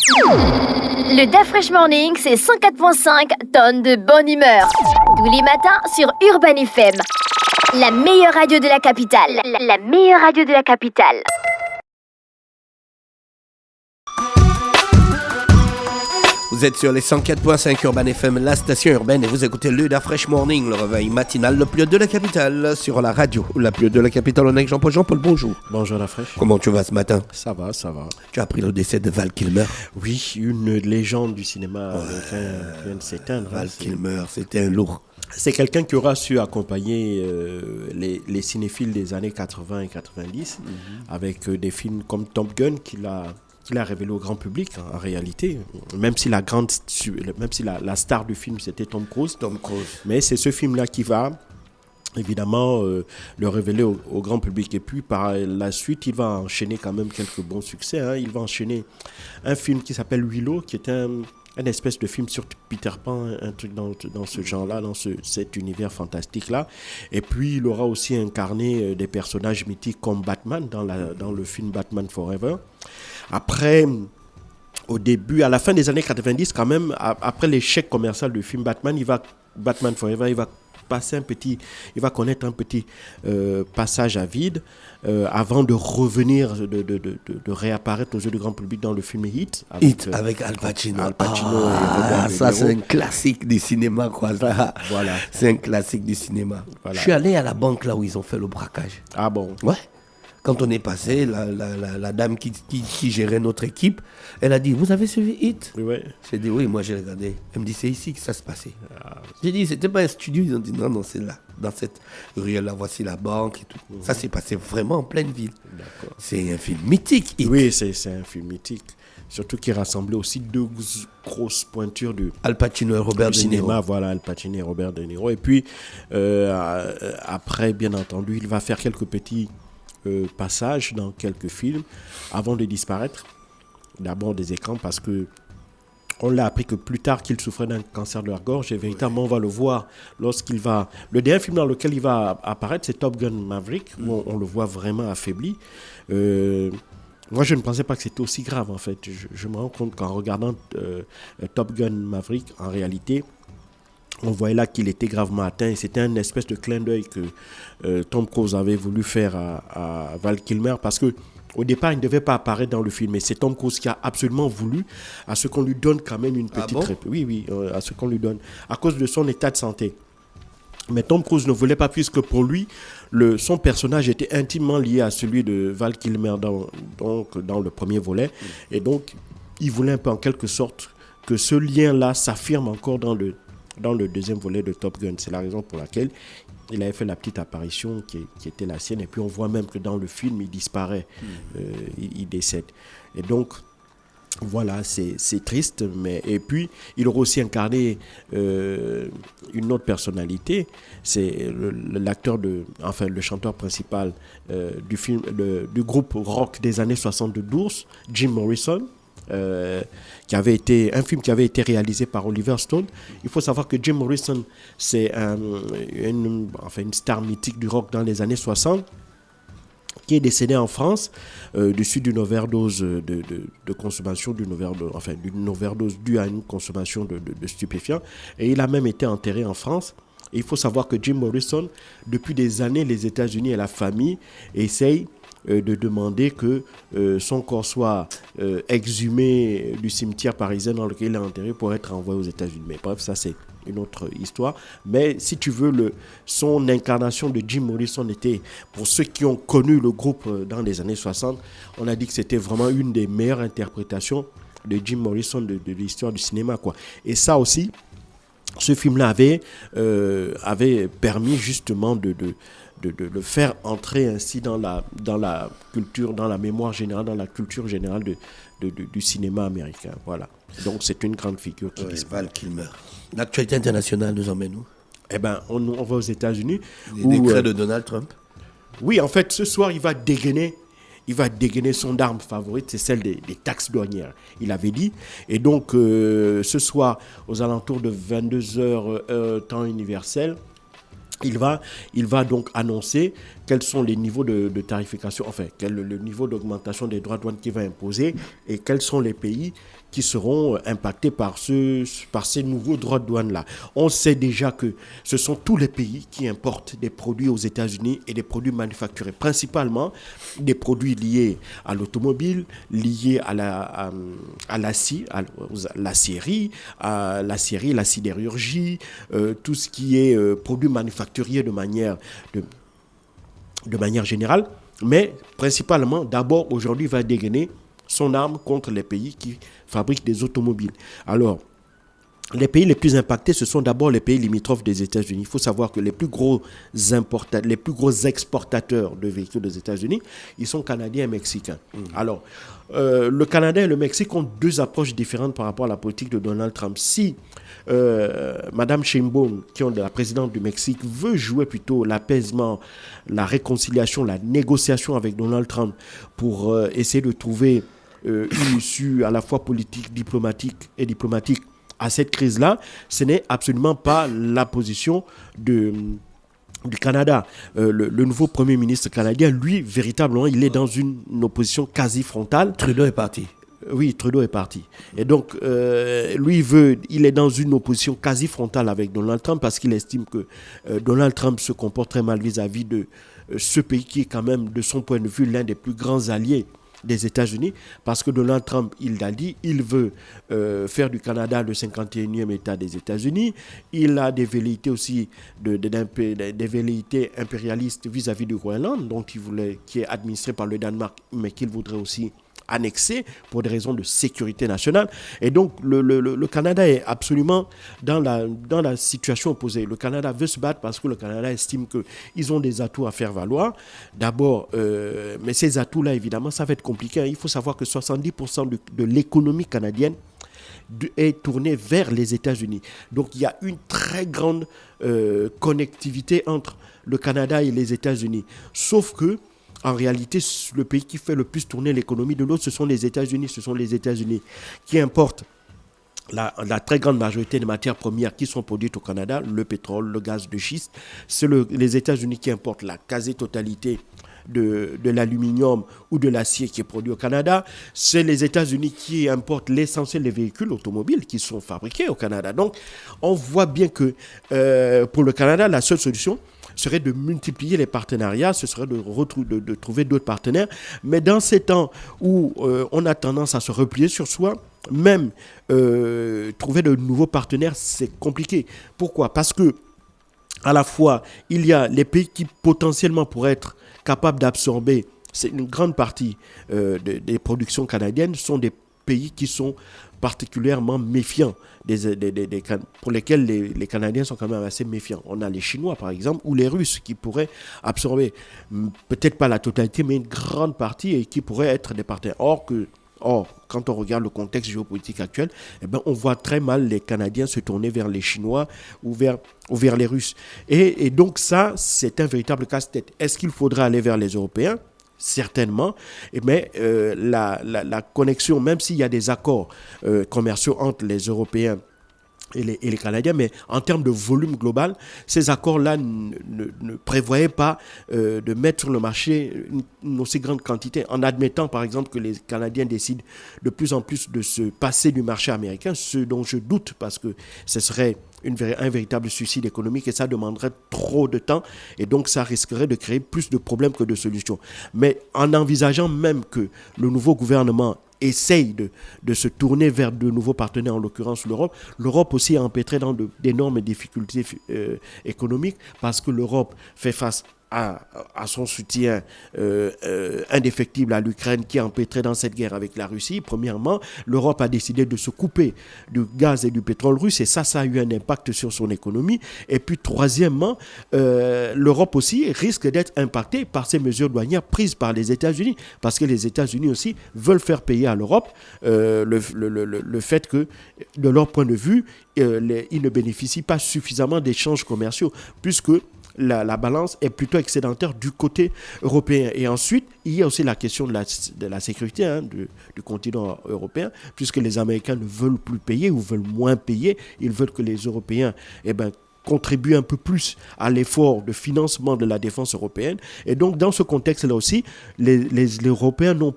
Le DAF Fresh Morning, c'est 104.5 tonnes de bonne humeur. Tous les matins sur Urban FM. La meilleure radio de la capitale. La meilleure radio de la capitale. Vous êtes sur les 104.5 Urban FM, la station urbaine, et vous écoutez le DAF Fresh Morning, le réveil matinal le plus haut de la capitale, sur la radio. La plus haute de la capitale, on est avec Jean-Paul. Jean-Paul, bonjour. Bonjour la fraîche. Comment tu vas ce matin? Ça va, ça va. Tu as appris le décès de Val Kilmer. Oui, une légende du cinéma vient de s'éteindre. Val Kilmer, c'était un lourd. C'est quelqu'un qui aura su accompagner les cinéphiles des années 80 et 90 avec des films comme Top Gun qu'il a révélé au grand public, en réalité, même si la star du film c'était Tom Cruise. Mais c'est ce film-là qui va évidemment le révéler au grand public. Et puis par la suite, il va enchaîner quand même quelques bons succès. Il va enchaîner un film qui s'appelle Willow, qui est un espèce de film sur Peter Pan, un truc dans ce genre-là, dans cet univers fantastique-là. Et puis, il aura aussi incarné des personnages mythiques comme Batman dans le film Batman Forever. Après, à la fin des années 90, quand même, après l'échec commercial du film Batman Forever, il va connaître un petit passage à vide avant de revenir, de réapparaître aux yeux du grand public dans le film Hit. Avec Al Pacino. Al Pacino et Robert ça, De Niro. c'est un classique du cinéma, quoi. Ça. Voilà. C'est un classique du cinéma. Voilà. Je suis allé à la banque là où ils ont fait le braquage. Ah bon? Ouais. Quand on est passé, la dame qui gérait notre équipe, elle a dit, vous avez suivi Hit? Oui. J'ai dit, oui, moi j'ai regardé. Elle me dit, c'est ici que ça se passait. J'ai dit, c'était pas un studio. Ils ont dit, non, c'est là, dans cette ruelle-là, voici la banque et tout. Ça s'est passé vraiment en pleine ville. D'accord. C'est un film mythique, Hit. Oui, c'est un film mythique. Surtout qui rassemblait aussi deux grosses pointures du Al Pacino et Robert De Niro. cinéma. Voilà, Al Pacino et Robert De Niro. Et puis, après, bien entendu, il va faire quelques petits passages dans quelques films avant de disparaître. D'abord des écrans parce que on l'a appris que plus tard qu'il souffrait d'un cancer de la gorge et véritablement on va le voir lorsqu'il va... Le dernier film dans lequel il va apparaître, c'est Top Gun Maverick, où on le voit vraiment affaibli. Moi, je ne pensais pas que c'était aussi grave, en fait. Je me rends compte qu'en regardant Top Gun Maverick, en réalité, on voyait là qu'il était gravement atteint et c'était un espèce de clin d'œil que Tom Cruise avait voulu faire à Val Kilmer parce que au départ, il ne devait pas apparaître dans le film, mais c'est Tom Cruise qui a absolument voulu à ce qu'on lui donne quand même une petite Oui, à ce qu'on lui donne, à cause de son état de santé. Mais Tom Cruise ne voulait pas puisque pour lui, son personnage était intimement lié à celui de Val Kilmer dans le premier volet. Et donc, il voulait un peu en quelque sorte que ce lien-là s'affirme encore dans le deuxième volet de Top Gun. C'est la raison pour laquelle il avait fait la petite apparition qui était la sienne. Et puis on voit même que dans le film, il disparaît, il décède. Et donc, voilà, c'est triste. Et puis, il aurait aussi incarné une autre personnalité. C'est l'acteur, le chanteur principal du film, du groupe rock des années 72, Jim Morrison. Qui avait été un film qui avait été réalisé par Oliver Stone. Il faut savoir que Jim Morrison, c'est une star mythique du rock dans les années 60 qui est décédé en France du suite d'une overdose de consommation, d'une overdose due à une consommation de stupéfiants. Et il a même été enterré en France. Et il faut savoir que Jim Morrison, depuis des années, les États-Unis et la famille essayent de demander que son corps soit exhumé du cimetière parisien dans lequel il est enterré pour être envoyé aux États-Unis. Mais bref, ça c'est une autre histoire. Mais si tu veux, son incarnation de Jim Morrison était, pour ceux qui ont connu le groupe dans les années 60, on a dit que c'était vraiment une des meilleures interprétations de Jim Morrison de l'histoire du cinéma, quoi. Et ça aussi, ce film-là avait permis justement de le faire entrer ainsi dans la culture, dans la mémoire générale, dans la culture générale du cinéma américain. Voilà. Donc c'est une grande figure qui disparaît. Val Kilmer. L'actualité internationale nous emmène où? Eh bien, on va aux États-Unis. Les décrets de Donald Trump. Oui, en fait, ce soir, il va dégainer son arme favorite, c'est celle des taxes douanières. Il avait dit. Et donc, ce soir, aux alentours de 22h temps universel, il va donc annoncer quels sont les niveaux de tarification, enfin, le niveau d'augmentation des droits de douane qu'il va imposer et quels sont les pays qui seront impactés par ces nouveaux droits de douane-là. On sait déjà que ce sont tous les pays qui importent des produits aux États-Unis et des produits manufacturés, principalement des produits liés à l'automobile, liés à l'acierie, la sidérurgie, tout ce qui est produits manufacturiers de manière générale, mais principalement, d'abord, aujourd'hui, va dégainer son arme contre les pays qui fabriquent des automobiles. Alors, les pays les plus impactés, ce sont d'abord les pays limitrophes des États-Unis. Il faut savoir que les plus gros exportateurs de véhicules des États-Unis, ils sont canadiens et mexicains. Alors, le Canada et le Mexique ont deux approches différentes par rapport à la politique de Donald Trump. Si Madame Sheinbaum, qui est la présidente du Mexique, veut jouer plutôt l'apaisement, la réconciliation, la négociation avec Donald Trump pour essayer de trouver une issue à la fois politique, diplomatique à cette crise-là, ce n'est absolument pas la position du Canada. Le nouveau Premier ministre canadien, lui, véritablement, il est dans une opposition quasi frontale. Trudeau est parti. Oui, Trudeau est parti. Et donc, lui, il est dans une opposition quasi frontale avec Donald Trump parce qu'il estime que Donald Trump se comporte très mal vis-à-vis de ce pays qui est quand même, de son point de vue, l'un des plus grands alliés des États-Unis, parce que Donald Trump, il a dit, il veut faire du Canada le 51e État des États-Unis. Il a des velléités aussi, des velléités impérialistes vis-à-vis du Groenland, qui est administré par le Danemark, mais qu'il voudrait aussi annexé pour des raisons de sécurité nationale. Et donc, le Canada est absolument dans la situation opposée. Le Canada veut se battre parce que le Canada estime qu'ils ont des atouts à faire valoir. D'abord, mais ces atouts-là, évidemment, ça va être compliqué. Il faut savoir que 70% de l'économie canadienne est tournée vers les États-Unis. Donc, il y a une très grande connectivité entre le Canada et les États-Unis. Sauf que en réalité, le pays qui fait le plus tourner l'économie de l'autre, ce sont les États-Unis. Ce sont les États-Unis qui importent la très grande majorité des matières premières qui sont produites au Canada, le pétrole, le gaz de schiste. C'est les États-Unis qui importent la quasi-totalité de l'aluminium ou de l'acier qui est produit au Canada. C'est les États-Unis qui importent l'essentiel des véhicules automobiles qui sont fabriqués au Canada. Donc, on voit bien que pour le Canada, la seule solution serait de multiplier les partenariats, ce serait de trouver d'autres partenaires. Mais dans ces temps où on a tendance à se replier sur soi, même trouver de nouveaux partenaires, c'est compliqué. Pourquoi ? Parce que à la fois, il y a les pays qui potentiellement pourraient être capables d'absorber, c'est une grande partie des productions canadiennes sont des pays qui sont particulièrement méfiants, pour lesquels les Canadiens sont quand même assez méfiants. On a les Chinois, par exemple, ou les Russes qui pourraient absorber, peut-être pas la totalité, mais une grande partie et qui pourraient être des partenaires. Or, quand on regarde le contexte géopolitique actuel, on voit très mal les Canadiens se tourner vers les Chinois ou vers les Russes. Et donc ça, c'est un véritable casse-tête. Est-ce qu'il faudra aller vers les Européens ? Certainement, mais la connexion, même s'il y a des accords commerciaux entre les Européens et les Canadiens, mais en termes de volume global, ces accords-là ne prévoyaient pas de mettre sur le marché une aussi grande quantité, en admettant par exemple que les Canadiens décident de plus en plus de se passer du marché américain, ce dont je doute parce que ce serait un véritable suicide économique et ça demanderait trop de temps et donc ça risquerait de créer plus de problèmes que de solutions. Mais en envisageant même que le nouveau gouvernement essaye de se tourner vers de nouveaux partenaires, en l'occurrence l'Europe aussi est empêtrée dans d'énormes difficultés économiques parce que l'Europe fait face à son soutien indéfectible à l'Ukraine qui est empêtrée dans cette guerre avec la Russie. Premièrement, l'Europe a décidé de se couper du gaz et du pétrole russe et ça a eu un impact sur son économie. Et puis troisièmement, l'Europe aussi risque d'être impactée par ces mesures douanières prises par les États-Unis parce que les États-Unis aussi veulent faire payer à l'Europe le fait que, de leur point de vue, ils ne bénéficient pas suffisamment d'échanges commerciaux puisque la balance est plutôt excédentaire du côté européen. Et ensuite, il y a aussi la question de la sécurité du continent européen, puisque les Américains ne veulent plus payer ou veulent moins payer. Ils veulent que les Européens contribuent un peu plus à l'effort de financement de la défense européenne. Et donc, dans ce contexte-là aussi, les Européens n'ont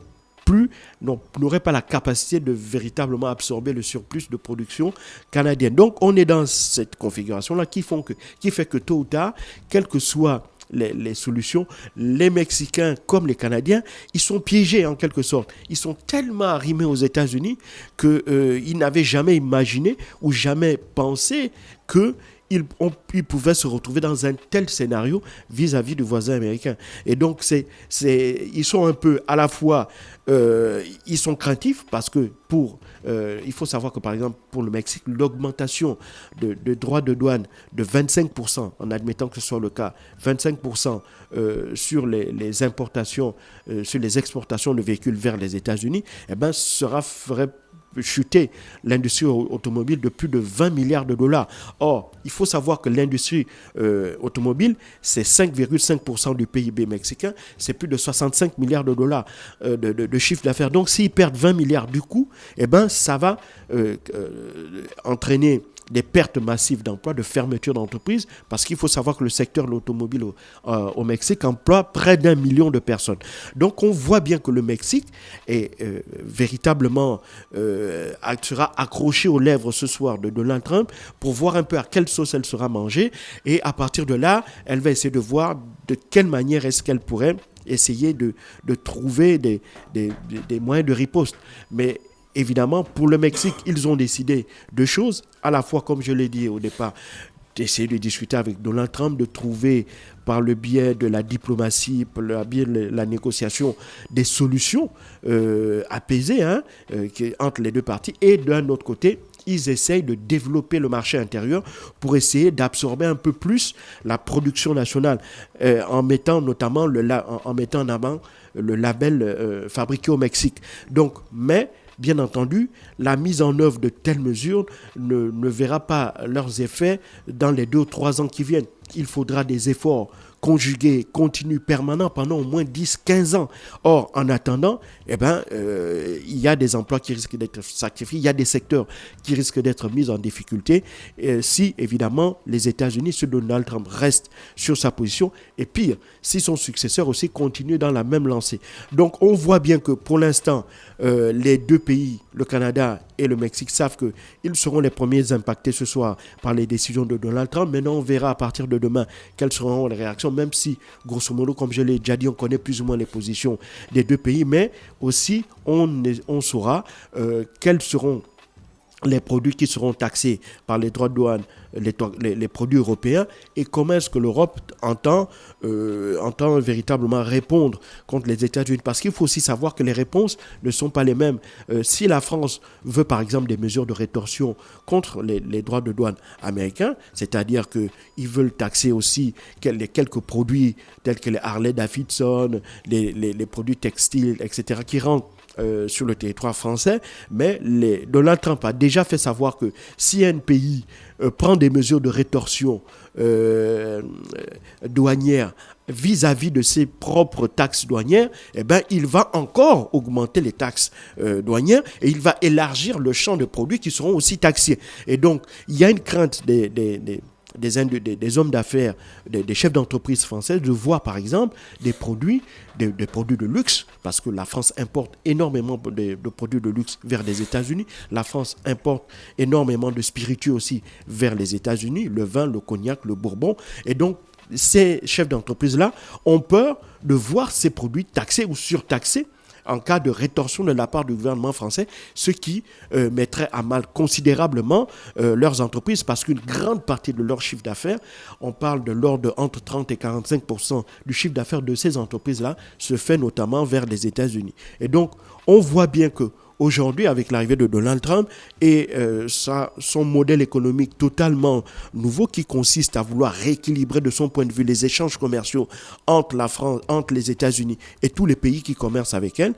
n'auraient pas la capacité de véritablement absorber le surplus de production canadienne. Donc, on est dans cette configuration-là qui fait que tôt ou tard, quelles que soient les solutions, les Mexicains comme les Canadiens, ils sont piégés en quelque sorte. Ils sont tellement arrimés aux États-Unis qu'ils n'avaient jamais imaginé ou jamais pensé qu'ils pouvaient se retrouver dans un tel scénario vis-à-vis du voisin américain. Et donc, ils sont un peu à la fois, ils sont craintifs parce que il faut savoir que par exemple pour le Mexique, l'augmentation de droits de douane de 25%, en admettant que ce soit le cas, 25% sur les importations, sur les exportations de véhicules vers les États-Unis, ferait chuter l'industrie automobile de plus de 20 milliards de dollars. Or, il faut savoir que l'industrie automobile, c'est 5,5% du PIB mexicain, c'est plus de 65 milliards de dollars de chiffre d'affaires. Donc, s'ils perdent 20 milliards du coup, ça va entraîner des pertes massives d'emplois, de fermeture d'entreprises, parce qu'il faut savoir que le secteur de l'automobile au Mexique emploie près d'1 million de personnes. Donc on voit bien que le Mexique est véritablement sera accroché aux lèvres ce soir de Donald Trump pour voir un peu à quelle sauce elle sera mangée, et à partir de là, elle va essayer de voir de quelle manière est-ce qu'elle pourrait essayer de trouver des moyens de riposte. Mais évidemment, pour le Mexique, ils ont décidé deux choses, à la fois, comme je l'ai dit au départ, d'essayer de discuter avec Donald Trump, de trouver par le biais de la diplomatie, par le biais de la négociation, des solutions apaisées entre les deux parties. Et d'un autre côté, ils essayent de développer le marché intérieur pour essayer d'absorber un peu plus la production nationale, en mettant notamment en mettant en avant le label fabriqué au Mexique. Donc, mais bien entendu, la mise en œuvre de telles mesures ne verra pas leurs effets dans les 2 ou 3 ans qui viennent. Il faudra des efforts conjugués, continus, permanents pendant au moins 10-15 ans. Or, en attendant, il y a des emplois qui risquent d'être sacrifiés, il y a des secteurs qui risquent d'être mis en difficulté si, évidemment, les États-Unis, si Donald Trump reste sur sa position, et pire, si son successeur aussi continue dans la même lancée. Donc, on voit bien que pour l'instant, les deux pays, le Canada et le Mexique, savent qu'ils seront les premiers impactés ce soir par les décisions de Donald Trump. Maintenant, on verra à partir de demain quelles seront les réactions, même si, grosso modo, comme je l'ai déjà dit, on connaît plus ou moins les positions des deux pays, mais aussi on saura quels seront les produits qui seront taxés par les droits de douane, les produits européens, et comment est-ce que l'Europe entend véritablement répondre contre les États-Unis. Parce qu'il faut aussi savoir que les réponses ne sont pas les mêmes. Si la France veut par exemple des mesures de rétorsion contre les droits de douane américains, c'est-à-dire qu'ils veulent taxer aussi quelques produits tels que les Harley Davidson, les produits textiles, etc., qui rentrent sur le territoire français, mais Donald Trump a déjà fait savoir que si un pays prend des mesures de rétorsion douanière vis-à-vis de ses propres taxes douanières, il va encore augmenter les taxes douanières et il va élargir le champ de produits qui seront aussi taxés. Et donc, il y a une crainte des hommes d'affaires, des chefs d'entreprise françaises de voir par exemple des produits de luxe, parce que la France importe énormément de produits de luxe vers les États-Unis. La France importe énormément de spiritueux aussi vers les États-Unis, le vin, le cognac, le bourbon. Et donc, ces chefs d'entreprise-là ont peur de voir ces produits taxés ou surtaxés en cas de rétorsion de la part du gouvernement français, ce qui mettrait à mal considérablement leurs entreprises, parce qu'une grande partie de leur chiffre d'affaires, on parle de l'ordre entre 30 et 45% du chiffre d'affaires de ces entreprises-là, se fait notamment vers les États-Unis. Et donc, on voit bien que aujourd'hui, avec l'arrivée de Donald Trump et son modèle économique totalement nouveau qui consiste à vouloir rééquilibrer de son point de vue les échanges commerciaux entre la France, entre les États-Unis et tous les pays qui commercent avec elle,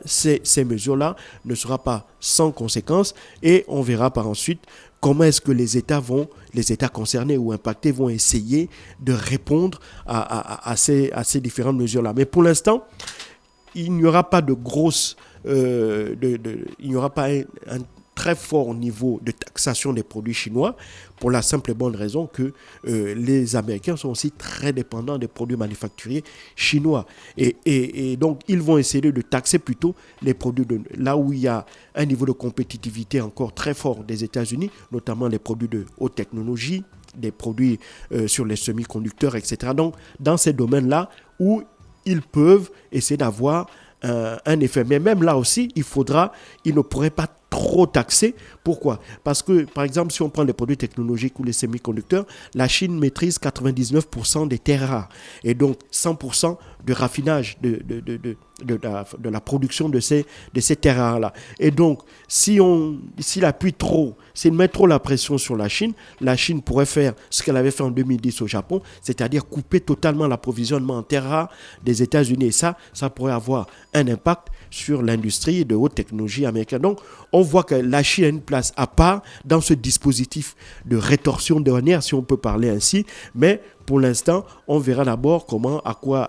ces mesures-là ne seront pas sans conséquences, et on verra par ensuite comment est-ce que les États concernés ou impactés vont essayer de répondre à ces différentes mesures-là. Mais pour l'instant, il n'y aura pas de grosses il n'y aura pas un très fort niveau de taxation des produits chinois, pour la simple et bonne raison que les Américains sont aussi très dépendants des produits manufacturiers chinois. Et donc, ils vont essayer de taxer plutôt les produits là où il y a un niveau de compétitivité encore très fort des États-Unis, notamment les produits de haute technologie, des produits sur les semi-conducteurs, etc. Donc, dans ces domaines-là où ils peuvent essayer d'avoir un effet. Mais même là aussi, ils ne pourraient pas trop taxer. Pourquoi? Parce que, par exemple, si on prend les produits technologiques ou les semi-conducteurs, la Chine maîtrise 99% des terres rares et donc 100% de raffinage de la production de ces terres rares-là. Et donc, s'il appuie trop, s'il met trop la pression sur la Chine pourrait faire ce qu'elle avait fait en 2010 au Japon, c'est-à-dire couper totalement l'approvisionnement en terres rares des États-Unis. Et ça pourrait avoir un impact sur l'industrie de haute technologie américaine. Donc, on voit que la Chine a une place à part dans ce dispositif de rétorsion douanière, si on peut parler ainsi. Mais pour l'instant, on verra d'abord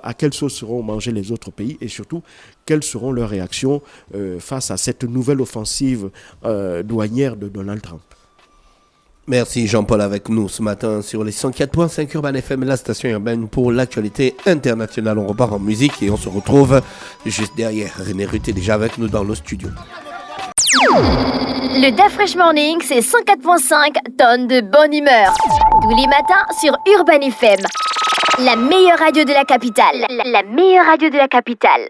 à quelle sauce seront mangés les autres pays et surtout, quelles seront leurs réactions face à cette nouvelle offensive douanière de Donald Trump. Merci Jean-Paul avec nous ce matin sur les 104.5 Urban FM, la station urbaine pour l'actualité internationale. On repart en musique et on se retrouve juste derrière. René Ruth est déjà avec nous dans le studio. Le Da Fresh Morning, c'est 104.5 tonnes de bonne humeur. Tous les matins sur Urban FM. La meilleure radio de la capitale. La meilleure radio de la capitale.